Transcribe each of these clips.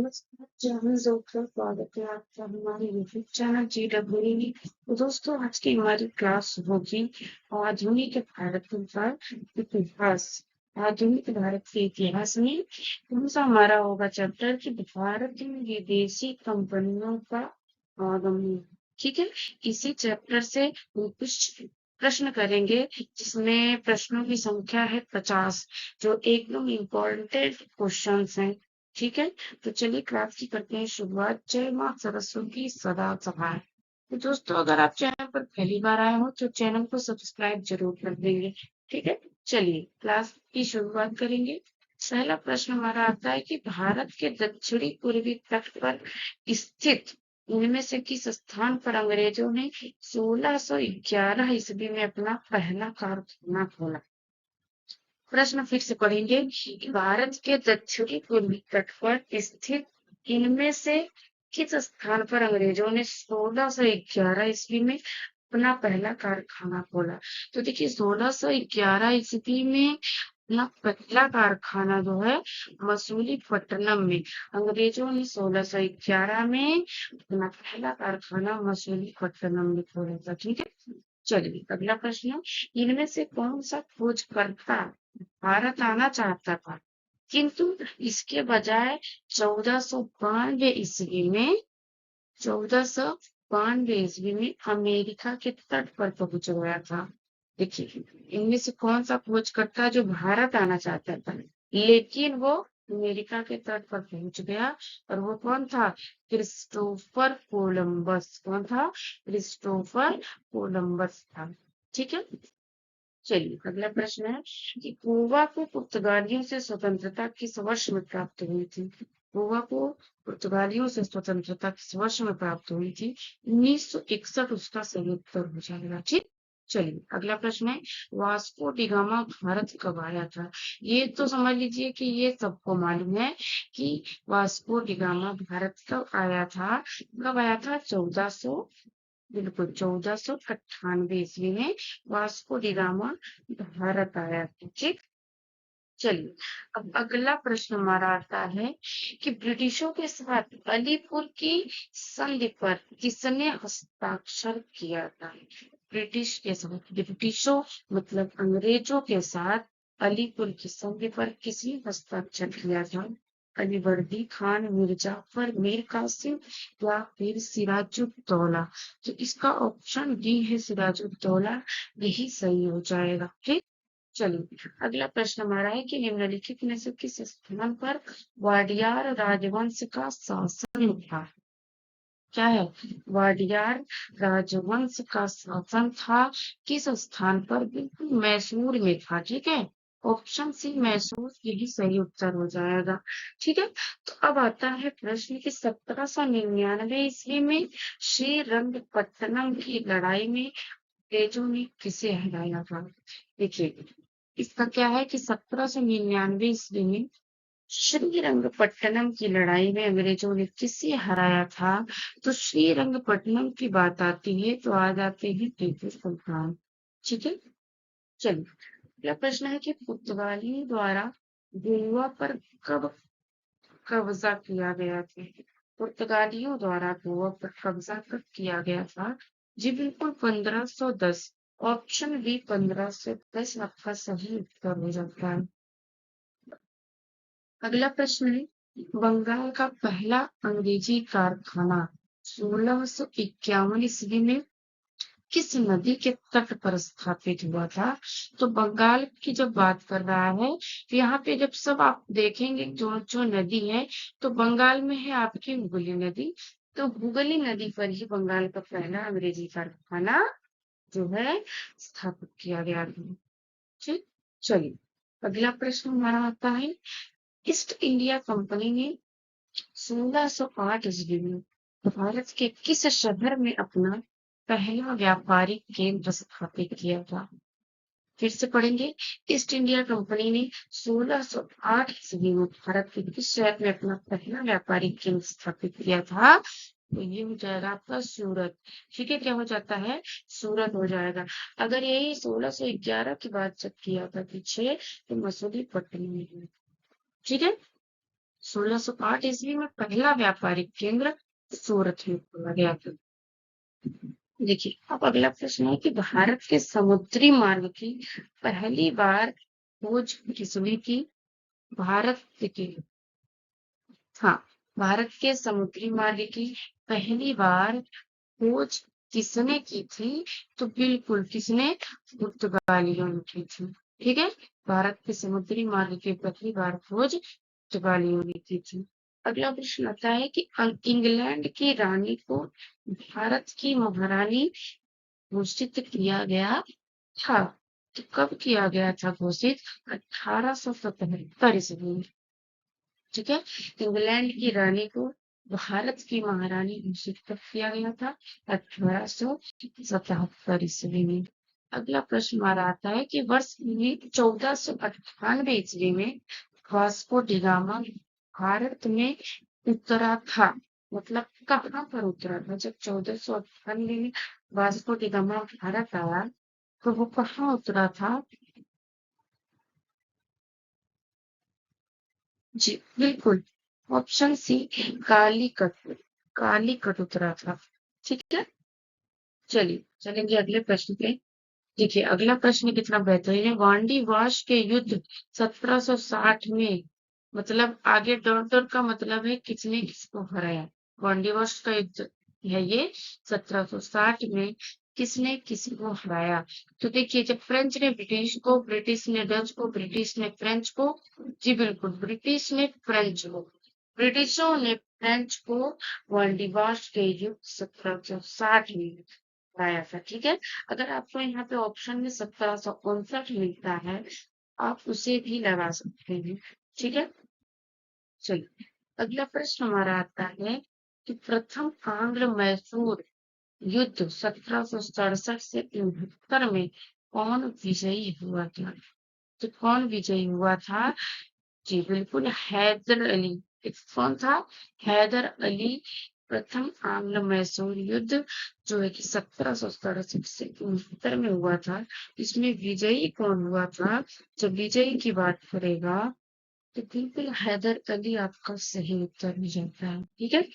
नमस्कार, चैनल का स्वागत है आपका हमारे यूट्यूब चैनल GWE। तो दोस्तों, आज की हमारी क्लास होगी आधुनिक भारत का इतिहास। आधुनिक भारत के इतिहास में कौन सा हमारा होगा चैप्टर कि भारत में विदेशी कंपनियों का आगमन। ठीक है, इसी चैप्टर से हम कुछ प्रश्न करेंगे जिसमें प्रश्नों की संख्या है 50, जो एकदम इम्पोर्टेंट क्वेश्चंस हैं। ठीक है, तो चलिए क्लास की करते हैं शुरुआत। जय माँ सरस्वती सदा सहाय। तो दोस्तों, अगर आप चैनल पर पहली बार आए हो तो चैनल को सब्सक्राइब जरूर कर देंगे। ठीक है, चलिए क्लास की शुरुआत करेंगे। पहला प्रश्न हमारा आता है कि भारत के दक्षिणी पूर्वी तट पर स्थित इनमें से किस स्थान पर अंग्रेजों ने 1611 ईस्वी में अपना पहला कारखाना खोला। प्रश्न फिर से पढ़ेंगे कि भारत के दक्षिणी पूर्वी तट पर स्थित इनमें से किस स्थान पर अंग्रेजों ने 1611 ईस्वी में अपना पहला कारखाना खोला। तो देखिए, 1611 ईस्वी में अपना पहला कारखाना जो है मसूलीपट्टनम में, अंग्रेजों ने 1611 में अपना पहला कारखाना मसूलीपट्टनम में खोला था। ठीक है, चलिए अगला प्रश्न। इनमें से कौन सा खोजकर्ता भारत आना चाहता था किंतु इसके बजाय 1492 ईस्वी में 1492 ईस्वी में अमेरिका के तट पर पहुंच गया था। देखिए, इनमें से कौन सा खोजकर्ता जो भारत आना चाहता था लेकिन वो अमेरिका के तट पर पहुंच गया, और वो कौन था? Christopher Columbus. कौन था? क्रिस्टोफर कोलंबस था। ठीक है, चलिए अगला प्रश्न है कि गोवा को पुर्तगालियों से स्वतंत्रता किस वर्ष में प्राप्त हुई थी। गोवा को पुर्तगालियों से स्वतंत्रता किस वर्ष में प्राप्त हुई थी? 1961 उसका सही उत्तर हो जाएगा। ठीक, चलिए अगला प्रश्न है, वास्को डी गामा भारत कब आया था। ये तो समझ लीजिए कि ये सबको मालूम है कि वास्को डी गामा भारत कब आया था। कब आया था? 1400, बिल्कुल 1498 ईस्वी में वास्को डी गामा भारत आया था। ठीक, चलिए अब अगला प्रश्न हमारा आता है कि ब्रिटिशों के साथ अलीपुर की संधि पर किसने हस्ताक्षर किया था। ब्रिटिश के साथ, ब्रिटिशों मतलब अंग्रेजों के साथ अलीपुर की संधि पर किसने हस्ताक्षर किया था? अलीवर्दी खान, मिर्जाफर, मीर कासिम या फिर सिराजुद्दौला। तो इसका ऑप्शन डी है, सिराजुद्दौला, यही सही हो जाएगा। ठीक, चलिए अगला प्रश्न हमारा है कि निम्नलिखित में से किस स्थान पर वाडियार राजवंश का शासन था। क्या है? वाडियार राजवंश का शासन था। किस स्थान पर? बिल्कुल मैसूर में था। ठीक है, ऑप्शन सी मैसूर, यही सही उत्तर हो जाएगा। ठीक है, तो अब आता है प्रश्न कि 1799 ईस्वी में श्रीरंगपट्टनम की लड़ाई में अंग्रेजों ने किसे हराया था। देखिए, इसका क्या है कि 1799 ईस्वी में श्रीरंगपट्टनम की लड़ाई में अंग्रेजों ने किसे हराया था। तो श्रीरंगपट्टनम की बात आती है तो आ जाते हैं टीपू सुल्तान। ठीक है, चलिए अगला प्रश्न है कि पुर्तगालियों द्वारा गोवा पर कब कब्जा किया गया था। पुर्तगालियों द्वारा गोवा पर कब्जा कब किया गया था? जी बिल्कुल 1510। ऑप्शन बी 1510 आपका सही उत्तर हो जाता है। अगला प्रश्न है, बंगाल का पहला अंग्रेजी कारखाना 1651 ईस्वी में किस नदी के तट पर स्थापित हुआ था। तो बंगाल की जब बात कर रहा है तो यहाँ पे जब सब आप देखेंगे जो जो नदी है तो बंगाल में है आपकी हुगली नदी। तो हुगली नदी पर ही बंगाल का पहला अंग्रेजी कारखाना जो है स्थापित किया गया था। ठीक, चलिए अगला प्रश्न हमारा आता है, ईस्ट इंडिया कंपनी ने 1608 ईस्वी में भारत के किस शहर में अपना पहला व्यापारिक केंद्र स्थापित किया था। फिर से पढ़ेंगे, ईस्ट इंडिया कंपनी ने 1608 ईस्वी में भारत के किस शहर में अपना पहला व्यापारिक केंद्र स्थापित किया था। तो ये हो जाएगा आपका सूरत। ठीक है, क्या हो जाता है? सूरत हो जाएगा। अगर यही 1611 की बात जब किया था पीछे तो मसूलीपट्टनम में हुई। ठीक है, 1608 ईस्वी में पहला व्यापारिक केंद्र सूरत में खोला गया था। देखिए, अब अगला प्रश्न है कि भारत के समुद्री मार्ग की पहली बार खोज किसने की? भारत की, हाँ, भारत के समुद्री मार्ग की पहली बार खोज किसने की थी? तो बिल्कुल किसने? पुर्तगालियों ने की थी। ठीक है, भारत के समुद्री मार्ग की पहली बार खोज पुर्तगालियों ने की थी। अगला प्रश्न आता है कि इंग्लैंड की रानी को भारत की महारानी घोषित किया गया था। तो कब किया गया था घोषित? 1877 ईस्वी में। ठीक है, इंग्लैंड की रानी को भारत की महारानी घोषित कब किया गया था? 1877 ईस्वी में। अगला प्रश्न हमारा आता है कि वर्ष 1498 ईस्वी में वास्को डी गामा भारत में उतरा था। मतलब कहाँ पर उतरा था? जब 1498 में वास्को डी गामा भारत आया तो वो कहाँ उतरा था? जी बिल्कुल, ऑप्शन सी कालीकट। कालीकट उतरा था। ठीक है, चलिए चलेंगे अगले प्रश्न पे। देखिए, अगला प्रश्न कितना बेहतरीन है। वांडी वाश के युद्ध 1760 में, मतलब आगे डॉट डॉट का मतलब है किसने किसको हराया। वांडी वाश का युद्ध है ये 1760 में, किसने किसको हराया? तो देखिए, जब फ्रेंच ने ब्रिटिश को, ब्रिटिश ने डच को, ब्रिटिश ने फ्रेंच को, जी बिल्कुल, ब्रिटिश ने फ्रेंच को, ब्रिटिशों ने फ्रेंच को वांडी वाश के युद्ध 1760 में आया था। ठीक है, अगर आपको यहाँ पे ऑप्शन में 1759 मिलता है, आप उसे भी लगा सकते हैं। ठीक है, चलिए अगला प्रश्न हमारा आता है कि प्रथम आंग्ल मैसूर युद्ध 1767 से 69 में कौन विजयी हुआ था? तो कौन विजयी हुआ था? जी बिल्कुल, हैदर अली। कौन था? हैदर अली प्रथम आंग्ल मैसूर युद्ध जो है कि 1767 से 69 में हुआ था। इसमें विजयी कौन हुआ था? जब विजयी की बात करेगा तो बिल्कुल हैदर अली आपका सही उत्तर हो जाता है। ठीक है,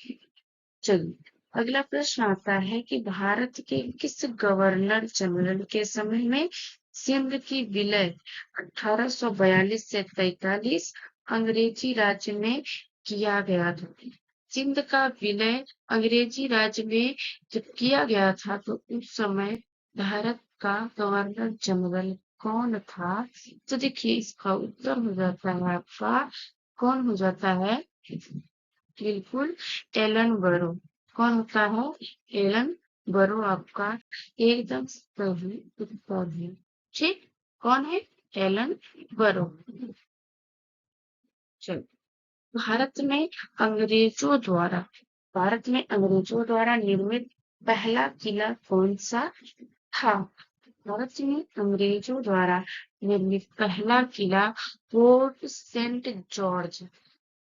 चलिए अगला प्रश्न आता है कि भारत के किस गवर्नर जनरल के समय में सिंध की विलय 1842 से 43 अंग्रेजी राज्य में किया गया था? सिंध का विलय अंग्रेजी राज्य में जब किया गया था तो उस समय भारत का गवर्नर जनरल कौन था? तो देखिए, इसका उत्तर हो जाता है आपका, कौन हो जाता है? बिल्कुल, एलन बरो। कौन होता है? एलन बरो आपका एकदम सही उत्तर है। ठीक, कौन है? एलन बरो। चलो, भारत में अंग्रेजों द्वारा भारत में अंग्रेजों द्वारा निर्मित पहला किला कौन सा था? भारत में अंग्रेजों द्वारा निर्मित पहला किला फोर्ट सेंट जॉर्ज।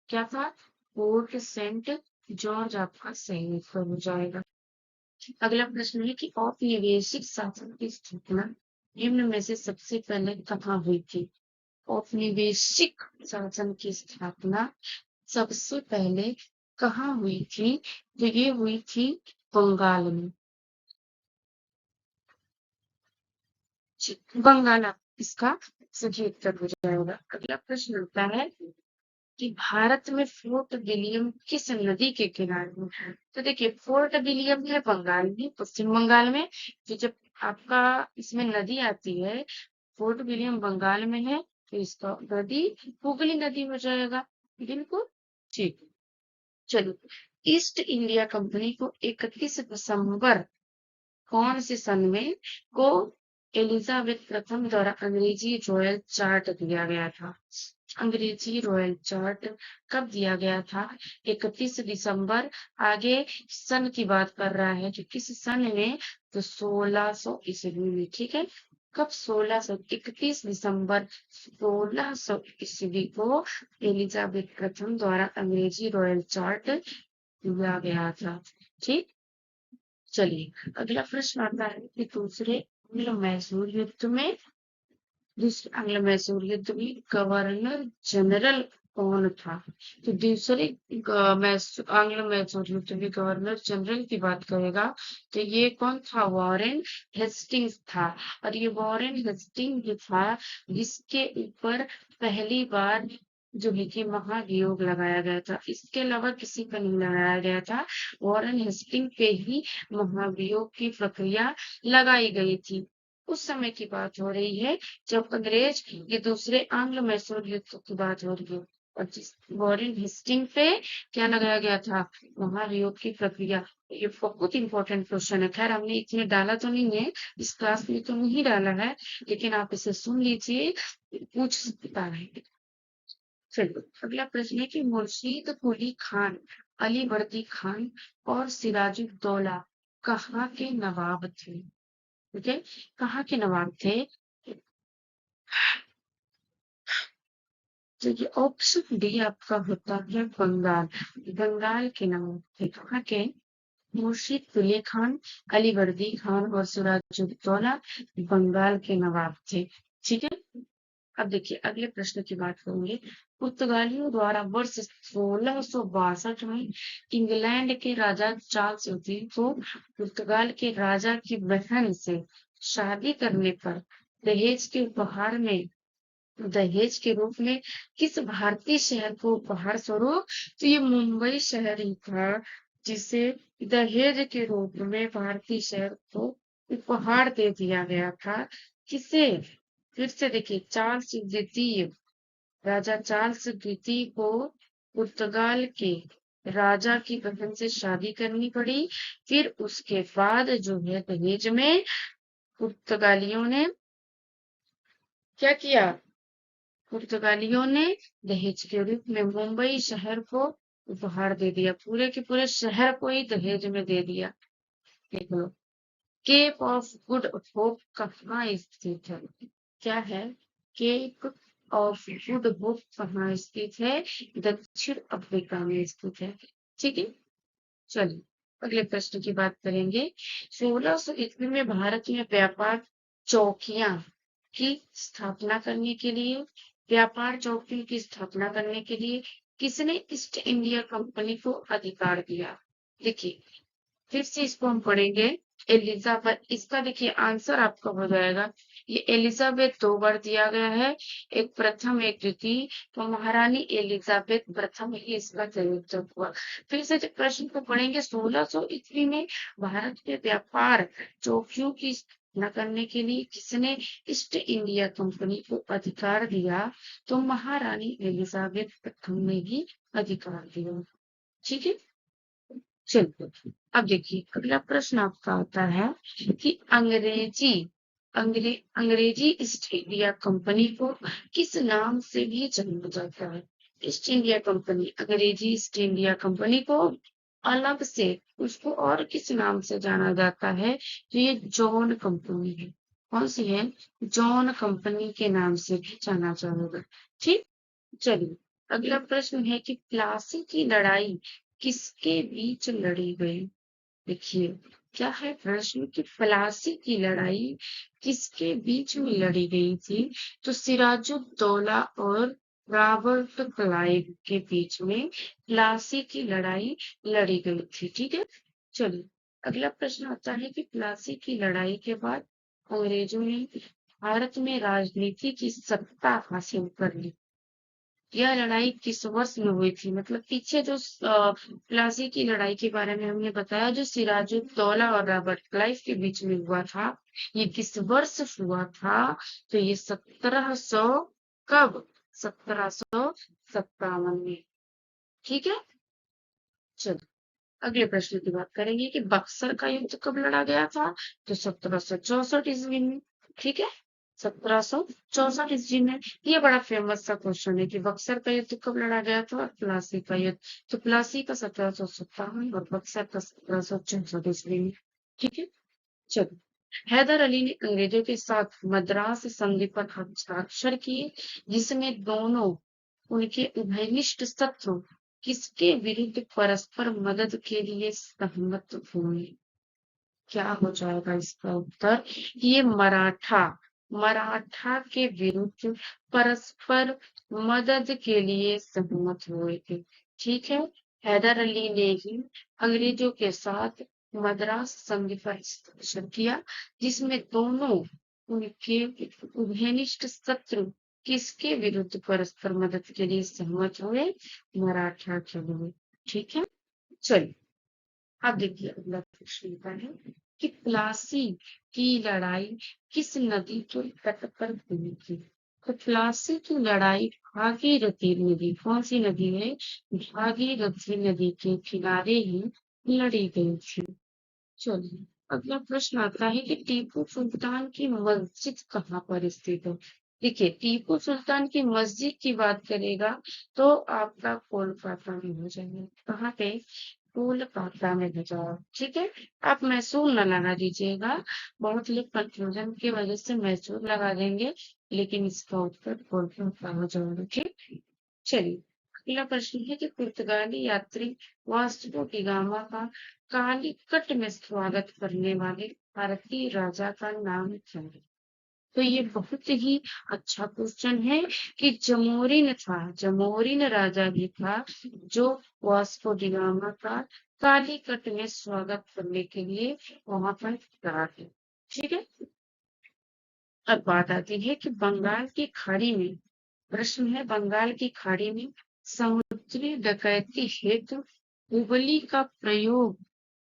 क्या था? फोर्ट सेंट जॉर्ज आपका सही उत्तर हो जाएगा। अगला प्रश्न है कि औपनिवेशिक शासन की स्थापना निम्न में से सबसे पहले कहाँ हुई थी? औपनिवेशिक शासन की स्थापना सबसे पहले कहाँ हुई थी? तो ये हुई थी बंगाल में। बंगाल इसका सही उत्तर हो जाएगा। अगला प्रश्न होता है कि भारत में फोर्ट विलियम किस नदी के किनारे में है? तो देखिए, फोर्ट विलियम है बंगाल में, पश्चिम बंगाल में। तो जब आपका इसमें नदी आती है, फोर्ट विलियम बंगाल में है, तो इसका नदी हुगली नदी हो जाएगा। बिल्कुल ठीक। चलो, ईस्ट इंडिया कंपनी को 31 दिसंबर कौन से सन में को एलिजाबेथ प्रथम द्वारा अंग्रेजी रॉयल चार्ट दिया गया था? अंग्रेजी रॉयल चार्ट कब दिया गया था? 31 दिसंबर। आगे सन की बात कर रहा है कि किस सन में? तो 1600 ईस्वी में। ठीक है, कब? 31 दिसंबर 1600 ईस्वी को एलिजाबेथ प्रथम द्वारा अंग्रेजी रॉयल चार्ट दिया गया था। ठीक, चलिए अगला प्रश्न आता है कि दूसरे आंग्ल मैसूर युद्ध में गवर्नर जनरल कौन था? तो दूसरे आंग्ल मैसूरी गवर्नर जनरल की बात करेगा तो ये कौन था? वॉरेन हेस्टिंग्स था। और ये वॉरेन हेस्टिंग जो था जिसके ऊपर पहली बार जो है कि महाभियोग लगाया गया था, इसके अलावा किसी का नहीं लगाया गया था। वॉरेन हेस्टिंग पे ही महाभियोग की प्रक्रिया लगाई गई थी। उस समय की बात हो रही है जब अंग्रेज ये दूसरे आंग्ल मैसूर युद्ध की बात हो रही है। और जिस वॉरेन हेस्टिंग पे क्या लगाया गया था? महाभियोग की प्रक्रिया। ये बहुत इंपॉर्टेंट क्वेश्चन है। खैर हमने इसमें डाला तो नहीं है, इस क्लास में तो नहीं डाला है, लेकिन आप इसे सुन लीजिए, पूछ सकता है। चलो अगला प्रश्न है कि मुर्शीद कुली खान, अली वर्दी खान और सिराजुद्दौला कहाँ के नवाब थे? ठीक है, कहाँ के नवाब थे? तो ये ऑप्शन डी आपका होता है बंगाल। बंगाल के नवाब थे। कहाँ के? मुर्शीद कुली खान, अली वर्दी खान और सिराजुद्दौला बंगाल के नवाब थे। ठीक है, अब देखिए अगले प्रश्न की बात करेंगे। पुर्तगालियों द्वारा वर्ष 1662 में इंग्लैंड के राजा चार्ल्स द्वितीय को पुर्तगाल के राजा की बहन से शादी करने पर दहेज के उपहार में दहेज के रूप में किस भारतीय शहर को उपहार स्वरूप? तो ये मुंबई शहर ही था जिसे दहेज के रूप में भारतीय शहर को उपहार दे दिया गया था। किसे? फिर से देखिए, चार्ल्स द्वितीय, राजा चार्ल्स द्वितीय को पुर्तगाल के राजा की बहन से शादी करनी पड़ी। फिर उसके बाद जो है दहेज में पुर्तगालियों ने क्या किया? पुर्तगालियों ने दहेज के रूप में मुंबई शहर को उपहार दे दिया। पूरे के पूरे शहर को ही दहेज में दे दिया। देख लो, केप ऑफ गुड होप कहाँ स्थित है? क्या है? केप ऑफ गुड होप कहाँ स्थित है? दक्षिण अफ्रीका में स्थित है। ठीक है, चलिए अगले प्रश्न की बात करेंगे। 1600 ईस्वी में भारत में व्यापार चौकियां की स्थापना करने के लिए व्यापार चौकियों की स्थापना करने के लिए किसने ईस्ट इंडिया कंपनी को अधिकार दिया? देखिए, फिर से इसको हम पढ़ेंगे। एलिजाबेथ, इसका देखिए आंसर आपका हो जाएगा। ये एलिजाबेथ 2 बार दिया गया है, एक प्रथम एक द्वितीय। तो महारानी एलिजाबेथ प्रथम ही इसका संयोजक हुआ। फिर से जब प्रश्न को पढ़ेंगे, 1600 ईस्वी में भारत में व्यापार चौकियों की स्थापना करने के लिए किसने ईस्ट इंडिया कंपनी को अधिकार दिया? तो महारानी एलिजाबेथ प्रथम ने ही अधिकार दिया। ठीक है, चलिए अब देखिए अगला प्रश्न आपका आता है कि अंग्रेजी ईस्ट इंडिया कंपनी को किस नाम से भी जाना जाता है? ईस्ट इंडिया कंपनी, अंग्रेजी ईस्ट इंडिया कंपनी को अलग से उसको और किस नाम से जाना जाता है? तो ये जॉन कंपनी है। कौन सी है? जॉन कंपनी के नाम से भी जाना जाएगा। ठीक, चलिए अगला प्रश्न है कि प्लासी की लड़ाई किसके बीच लड़ी गई? देखिए, क्या है प्रश्न कि प्लासी की लड़ाई किसके बीच में लड़ी गई थी? तो सिराजुद्दौला और रॉबर्ट क्लाइव के बीच में प्लासी की लड़ाई लड़ी गई थी। ठीक है, चलिए अगला प्रश्न आता है कि प्लासी की लड़ाई के बाद अंग्रेजों ने भारत में राजनीति की सत्ता हासिल कर ली। यह लड़ाई किस वर्ष में हुई थी? मतलब पीछे जो प्लासी की लड़ाई के बारे में हमने बताया, जो सिराजुद्दौला और रॉबर्ट क्लाइव के बीच में हुआ था, ये किस वर्ष हुआ था? तो ये 1700, कब? 1757 में। ठीक है, चलो अगले प्रश्न की बात करेंगे कि बक्सर का युद्ध कब लड़ा गया था? तो 1764 ईस्वी में। ठीक है, 1764 ईस्वी में। ये बड़ा फेमस सा क्वेश्चन है कि बक्सर का युद्ध कब लड़ा गया था? प्लासी का युद्ध। तो प्लासी का 1757 और बक्सर का 1764 ईस्वी में। ठीक है, चलो हैदर अली ने अंग्रेजों के साथ मद्रास संधि पर हस्ताक्षर किए, जिसमें दोनों उनके उभयनिष्ठ शत्रु किसके विरुद्ध परस्पर मदद के लिए सहमत हुए? क्या हो जाएगा इसका उत्तर? ये मराठा मराठा के विरुद्ध परस्पर मदद के लिए सहमत हुए थे। ठीक है, हैदर अली ने ही अंग्रेजों के साथ मद्रास संधि पर हस्ताक्षर किया, जिसमें दोनों उनके घनिष्ठ शत्रु किसके विरुद्ध परस्पर मदद के लिए सहमत हुए? मराठा के विरुद्ध। ठीक है, चलिए अब देखिए अगला प्रश्न का है कि प्लासी की लड़ाई किस नदी के तट पर हुई थी? तो प्लासी की लड़ाई भागीरथी नदी, कौन सी नदी है? भागीरथी नदी के किनारे ही लड़ी गई थी। चलिए अगला प्रश्न आता है कि टीपू सुल्तान की मस्जिद कहाँ पर स्थित है? देखिए टीपू सुल्तान की मस्जिद की बात करेगा तो आपका कोलकाता में हो जाएगा। कहाँ पे? कोलकाता में हो जाओ। ठीक है, आप मैसूर न लगा दीजिएगा, बहुत लोग कंफ्यूजन की वजह से मैसूर लगा देंगे, लेकिन इसका उत्तर कोलकाता हो जाएगा। ठीक, चलिए अगला प्रश्न है कि पुर्तगाली यात्री वास्को डी गामा का कालीकट में स्वागत करने वाले भारतीय राजा का नाम क्या है? तो ये बहुत ही अच्छा क्वेश्चन है कि जमोरिन था, जमोरिन राजा ही था जो वास्को डी गामा का कालीकट में स्वागत करने के लिए वहां पर गया था। ठीक है, अब बात आती है कि बंगाल की खाड़ी में, प्रश्न है बंगाल की खाड़ी में समुद्री डकैती हेतु उबली का प्रयोग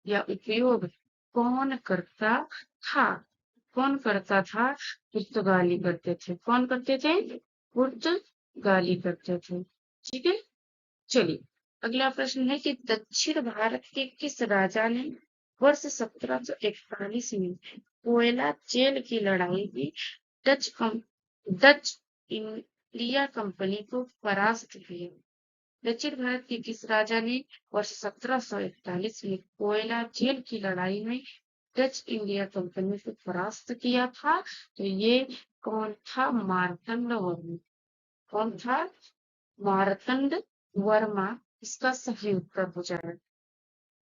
या उपयोग कौन करता था? कौन करता था? पुर्तगाली करते थे। कौन करते थे? पुर्तगाली करते थे। ठीक है, चलिए अगला प्रश्न है कि दक्षिण भारत के किस राजा ने वर्ष 1741 में कोयला जेल की लड़ाई में डच इंडिया कंपनी को परास्त किया? दक्षिण भारत के किस राजा ने वर्ष 1741 में कोयला जेल की लड़ाई में डच इंडिया कंपनी को परास्त किया था? तो ये कौन था? मार्तंड वर्मा। कौन था? मार्तंड वर्मा इसका सही उत्तर हो जाएगा।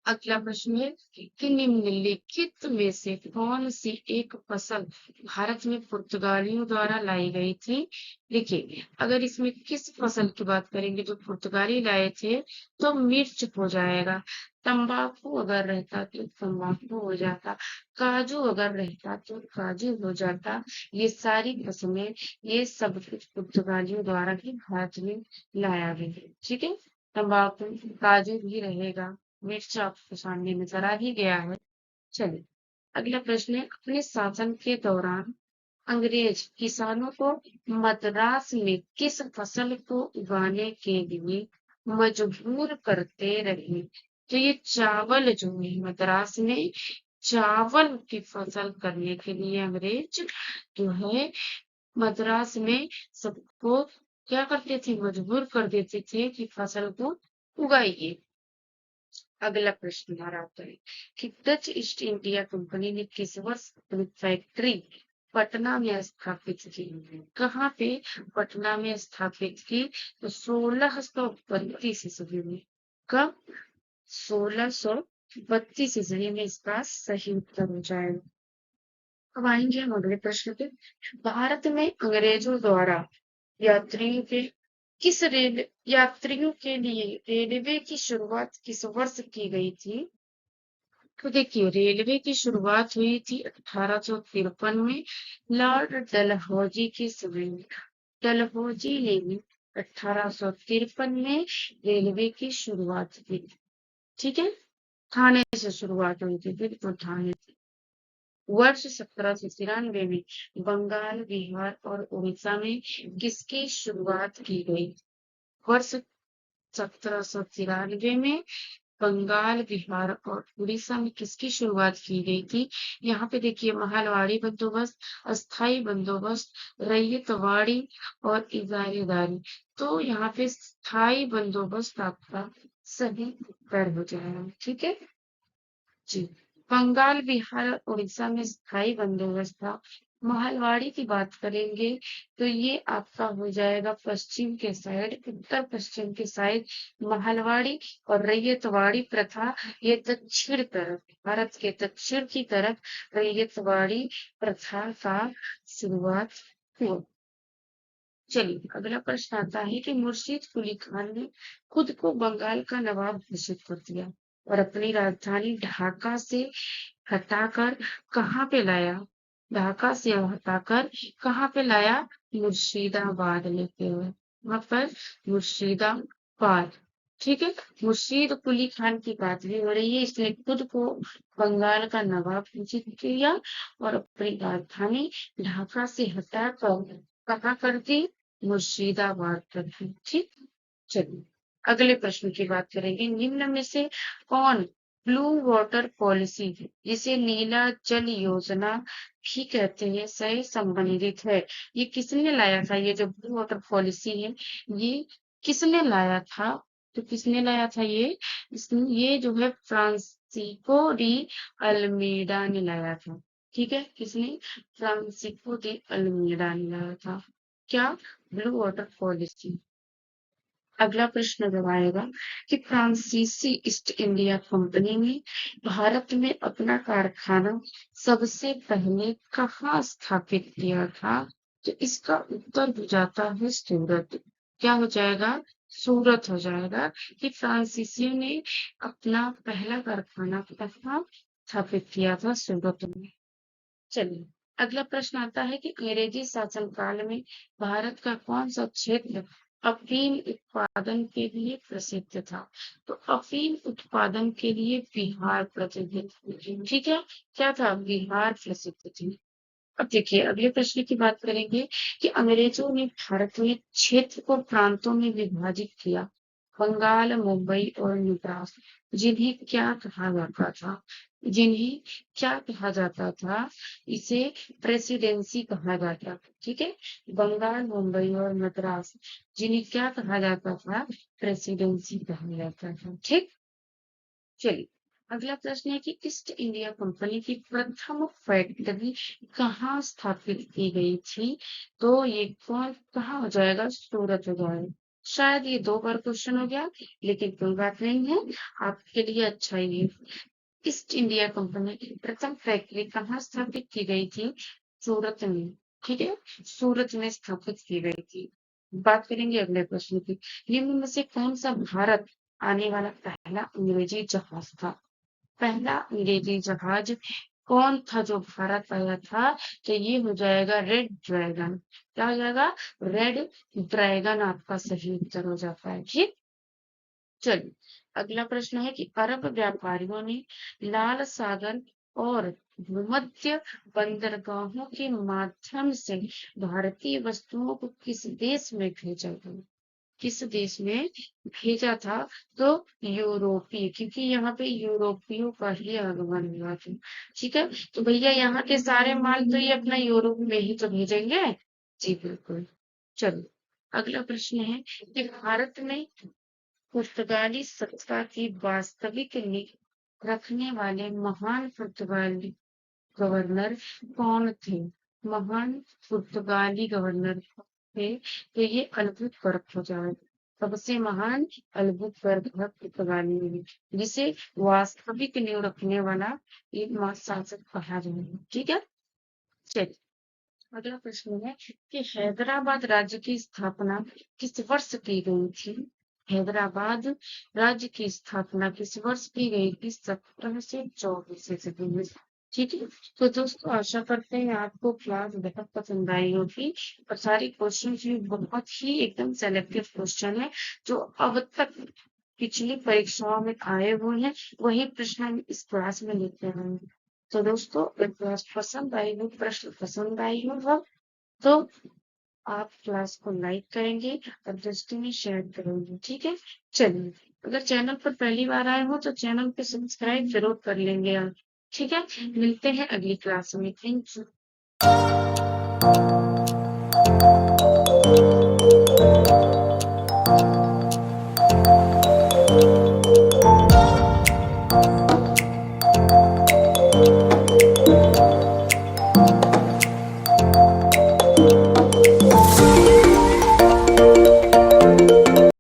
अगला प्रश्न है कि निम्नलिखित में से कौन सी एक फसल भारत में पुर्तगालियों द्वारा लाई गई थी? देखिए अगर इसमें किस फसल की बात करेंगे जो पुर्तगाली लाए थे तो मिर्च हो जाएगा, तंबाकू अगर रहता तो तंबाकू हो जाता, काजू अगर रहता तो काजू हो जाता। ये सारी फसलें, ये सब कुछ पुर्तगालियों द्वारा ही भारत में लाया गया। ठीक है, तंबाकू, काजू भी रहेगा, मिर्च आपके सामने नजर आ ही गया है। चलिए अगला प्रश्न है, अपने शासन के दौरान अंग्रेज किसानों को मद्रास में किस फसल को उगाने के लिए मजबूर करते रहे? तो ये चावल जो है मद्रास में चावल की फसल करने के लिए अंग्रेज जो है मद्रास में सबको क्या करते थे? मजबूर कर देते थे कि फसल को उगाइए। अगला प्रश्न हमारा आता है कि डच ईस्ट इंडिया कंपनी ने किस वर्ष अपनी फैक्ट्री पटना में स्थापित की? कहाँ पे? पटना में स्थापित की। तो 1632 ईस्वी में। कब? 1632 ईस्वी में इसका सही उत्तर हो जाएगा। अब आएंगे हम अगले प्रश्न पे। भारत में अंग्रेजों द्वारा यात्रियों के यात्रियों के लिए रेलवे की शुरुआत किस वर्ष की गई थी? तो देखिए रेलवे की शुरुआत हुई थी 1853 में लॉर्ड डलहौजी के समय में। डलहौजी ने भी 1853 में रेलवे की शुरुआत की थी। ठीक है, थाने से शुरुआत हुई थी, बिल्कुल थाने से। वर्ष 1793 में बंगाल, बिहार और उड़ीसा में किसकी शुरुआत की गई? वर्ष 1793 में बंगाल, बिहार और उड़ीसा में किसकी शुरुआत की गई थी? यहाँ पे देखिए महलवाड़ी बंदोबस्त, अस्थाई बंदोबस्त, रैयतवाड़ी और इजारेदारी। तो यहाँ पे स्थाई बंदोबस्त आपका सही उत्तर हो जाएगा। ठीक है जी, बंगाल, बिहार और उड़ीसा में स्थाई बंदोबस्त था महलवाड़ी की बात करेंगे तो ये आपका हो जाएगा पश्चिम के साइड, उत्तर पश्चिम के साइड महलवाड़ी और रैयतवाड़ी प्रथा ये दक्षिण तरफ, भारत के दक्षिण की तरफ रैयतवाड़ी प्रथा का शुरुआत हुआ। चलिए अगला प्रश्न आता है कि मुर्शीद कुली खान ने खुद को बंगाल का नवाब घोषित कर दिया और अपनी राजधानी ढाका से हटाकर कहाँ पे लाया? ढाका से हटाकर कहाँ पे लाया? मुर्शिदाबाद लेके हुए, वहां पर मुर्शिदाबाद। ठीक है, मुर्शीद कुली खान की बात भी हो रही है, इसने खुद को बंगाल का नवाब घोषित किया और अपनी राजधानी ढाका से हटाकर कहाँ कर दी? मुर्शिदाबाद कर दी। ठीक, चलिए अगले प्रश्न की बात करेंगे। निम्न में से कौन ब्लू वाटर पॉलिसी जिसे नीला जल योजना भी कहते हैं से संबंधित है? ये किसने लाया था? ये जो ब्लू वाटर पॉलिसी है ये किसने लाया था? तो किसने लाया था ये जो है फ्रांसिस्को डी अल्मीडा ने लाया था। ठीक है, किसने? फ्रांसिस्को डी अल्मीडा ने लाया था। क्या? Blue water policy. अगला प्रश्न जब आएगा कि फ्रांसीसी ईस्ट इंडिया कंपनी ने भारत में अपना कारखाना सबसे पहले कहाँ स्थापित किया था? तो इसका उत्तर हो जाता है सूरत। क्या हो जाएगा? सूरत हो जाएगा कि फ्रांसीसी ने अपना पहला कारखाना कहाँ स्थापित किया था? सूरत में। चलिए अगला प्रश्न आता है कि अंग्रेजी शासनकाल में भारत का कौन सा क्षेत्र अफीम उत्पादन के लिए प्रसिद्ध था? तो अफीम उत्पादन के लिए बिहार प्रसिद्ध थी। ठीक है, क्या था? बिहार प्रसिद्ध थी। अब देखिए अगले प्रश्न की बात करेंगे कि अंग्रेजों ने भारत में क्षेत्र को प्रांतों में विभाजित किया, बंगाल, मुंबई और मद्रास, जिन्हें क्या कहा जाता था? जिन्हें क्या कहा जाता था? इसे प्रेसिडेंसी कहा जाता था। ठीक है, बंगाल, मुंबई और मद्रास, जिन्हें क्या कहा जाता था? प्रेसिडेंसी कहा जाता था। ठीक, चलिए अगला प्रश्न है कि ईस्ट इंडिया कंपनी की प्रथम फैक्ट्री कहाँ स्थापित की गई थी? तो ये कौन कहाँ हो जाएगा? सूरत हो जाएगा। शायद ये 2 बार क्वेश्चन हो गया, लेकिन कोई बात नहीं है, आपके लिए अच्छा ही है। ईस्ट इंडिया कंपनी की प्रथम फैक्ट्री कहाँ स्थापित की गई थी? सूरत में। ठीक है, सूरत में स्थापित की गई थी। बात करेंगे अगले प्रश्न की। निम्न में से कौन सा भारत आने वाला पहला अंग्रेजी जहाज था? पहला अंग्रेजी जहाज कौन था जो भारत आया था? तो ये हो जाएगा रेड ड्रैगन। क्या हो जाएगा? रेड ड्रैगन आपका सही उत्तर हो जाता है। ठीक, चलिए अगला प्रश्न है कि अरब व्यापारियों ने लाल सागर और भूमध्य बंदरगाहों के माध्यम से भारतीय वस्तुओं को किस देश में भेजा था? किस देश में भेजा था? तो यूरोपीय, क्योंकि यहाँ पे यूरोपियों का ही आगमन हुआ था। ठीक है, तो भैया यहाँ के सारे माल तो ये अपना यूरोप में ही तो भेजेंगे। जी बिल्कुल। चलो अगला प्रश्न है कि भारत में पुर्तगाली सत्ता की वास्तविक नींव रखने वाले महान पुर्तगाली गवर्नर कौन थे? महान पुर्तगाली गवर्नर थे तो ये अल्बुकर्क हो जाएगा। सबसे महान अल्बुकर्क है पुर्तगाली में, जिसे वास्तविक नींव रखने वाला एक शासक कहा जाएगा। ठीक है, चलिए अगला प्रश्न है कि हैदराबाद राज्य की स्थापना किस वर्ष की गई थी? हैदराबाद राज्य की स्थापना किस वर्ष की गई थी? 1724 ईस्वी में। ठीक है, तो दोस्तों आशा करते हैं आपको क्लास बहुत पसंद आई होगी और सारे क्वेश्चन भी बहुत ही एकदम सेलेक्टिव क्वेश्चन है जो अब तक पिछली परीक्षाओं में आए हुए हैं, वही प्रश्न हम इस क्लास में लेते हैं। तो दोस्तों अगर क्लास पसंद आई हो, प्रश्न पसंद आई हो तो आप क्लास को लाइक करेंगे और दोस्तों में शेयर करेंगे। ठीक है, चलिए अगर चैनल पर पहली बार आए हो तो चैनल को सब्सक्राइब जरूर कर लेंगे आप। ठीक है, मिलते हैं अगली क्लास में। Thank you.